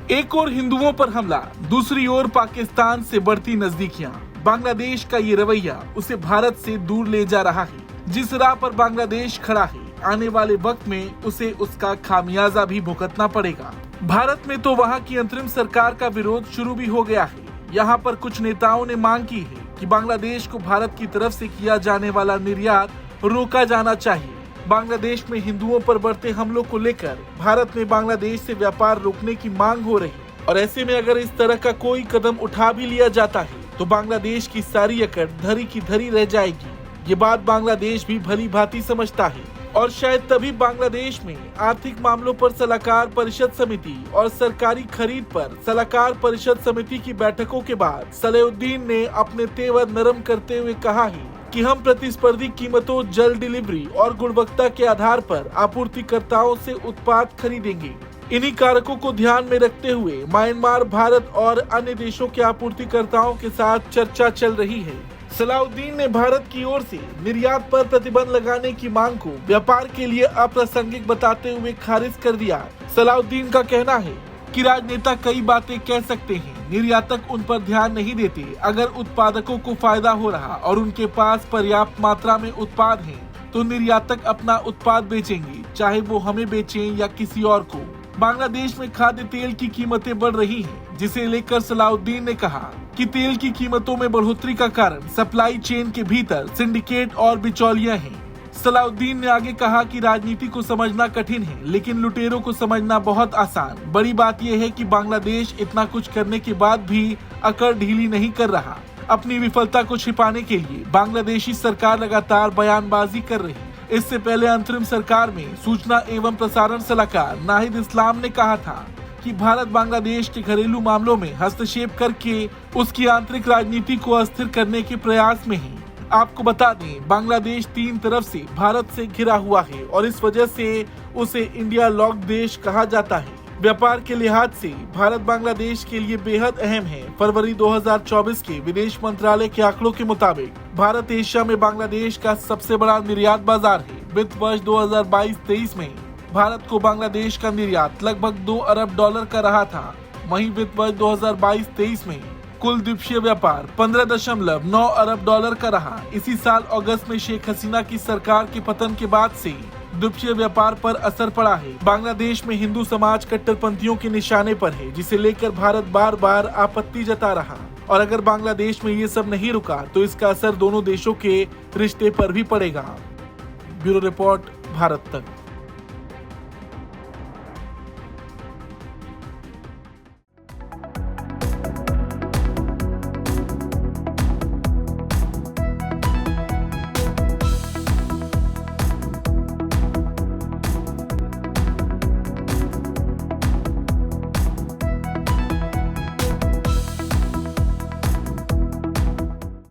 एक ओर हिंदुओं पर हमला, दूसरी ओर पाकिस्तान से बढ़ती नजदीकियां। बांग्लादेश का ये रवैया उसे भारत से दूर ले जा रहा है। जिस राह पर बांग्लादेश खड़ा है, आने वाले वक्त में उसे उसका खामियाजा भी भुगतना पड़ेगा। भारत में तो वहाँ की अंतरिम सरकार का विरोध शुरू भी हो गया है। यहाँ पर कुछ नेताओं ने मांग की है कि बांग्लादेश को भारत की तरफ से किया जाने वाला निर्यात रोका जाना चाहिए। बांग्लादेश में हिंदुओं पर बढ़ते हमलों को लेकर भारत में बांग्लादेश से व्यापार रोकने की मांग हो रही है और ऐसे में अगर इस तरह का कोई कदम उठा भी लिया जाता है तो बांग्लादेश की सारी अकड़ धरी की धरी रह जाएगी। ये बात बांग्लादेश भी भली भांति समझता है और शायद तभी बांग्लादेश में आर्थिक मामलों पर सलाहकार परिषद समिति और सरकारी खरीद पर सलाहकार परिषद समिति की बैठकों के बाद सलाहुद्दीन ने अपने तेवर नरम करते हुए कहा है कि हम प्रतिस्पर्धी कीमतों, जल्द डिलीवरी और गुणवत्ता के आधार पर आपूर्तिकर्ताओं से उत्पाद खरीदेंगे। इन्हीं कारकों को ध्यान में रखते हुए म्यांमार, भारत और अन्य देशों के आपूर्तिकर्ताओं के साथ चर्चा चल रही है। सलाहुद्दीन ने भारत की ओर से निर्यात पर प्रतिबंध लगाने की मांग को व्यापार के लिए अप्रासंगिक बताते हुए खारिज कर दिया। सलाहुद्दीन का कहना है कि राजनेता कई बातें कह सकते हैं, निर्यातक उन पर ध्यान नहीं देते। अगर उत्पादकों को फायदा हो रहा और उनके पास पर्याप्त मात्रा में उत्पाद है तो निर्यातक अपना उत्पाद बेचेंगे, चाहे वो हमें बेचें या किसी और को। बांग्लादेश में खाद्य तेल की कीमतें बढ़ रही हैं, जिसे लेकर सलाहुद्दीन ने कहा कि तेल की कीमतों में बढ़ोतरी का कारण सप्लाई चेन के भीतर सिंडिकेट और बिचौलियां हैं। सलाहुद्दीन ने आगे कहा कि राजनीति को समझना कठिन है, लेकिन लुटेरों को समझना बहुत आसान। बड़ी बात यह है कि बांग्लादेश इतना कुछ करने के बाद भी अकड़ ढीली नहीं कर रहा। अपनी विफलता को छिपाने के लिए बांग्लादेशी सरकार लगातार बयानबाजी कर रही। इससे पहले अंतरिम सरकार में सूचना एवं प्रसारण सलाहकार नाहिद इस्लाम ने कहा था कि भारत बांग्लादेश के घरेलू मामलों में हस्तक्षेप करके उसकी आंतरिक राजनीति को अस्थिर करने के प्रयास में है। आपको बता दें, बांग्लादेश तीन तरफ से भारत से घिरा हुआ है और इस वजह से उसे इंडिया लॉक देश कहा जाता है। व्यापार के लिहाज से भारत बांग्लादेश के लिए बेहद अहम है। फरवरी 2024 के विदेश मंत्रालय के आंकड़ों के मुताबिक भारत एशिया में बांग्लादेश का सबसे बड़ा निर्यात बाजार है। वित्त वर्ष 2022-23 में भारत को बांग्लादेश का निर्यात लगभग $2 अरब का रहा था। वहीं वित्त वर्ष 2022-23 में कुल द्विपक्षीय व्यापार $15.9 अरब का रहा। इसी साल अगस्त में शेख हसीना की सरकार के पतन के बाद से द्विपक्षीय व्यापार पर असर पड़ा है। बांग्लादेश में हिंदू समाज कट्टरपंथियों के निशाने पर है, जिसे लेकर भारत बार बार आपत्ति जता रहा और अगर बांग्लादेश में ये सब नहीं रुका तो इसका असर दोनों देशों के रिश्ते पर भी पड़ेगा। ब्यूरो रिपोर्ट, भारत तक।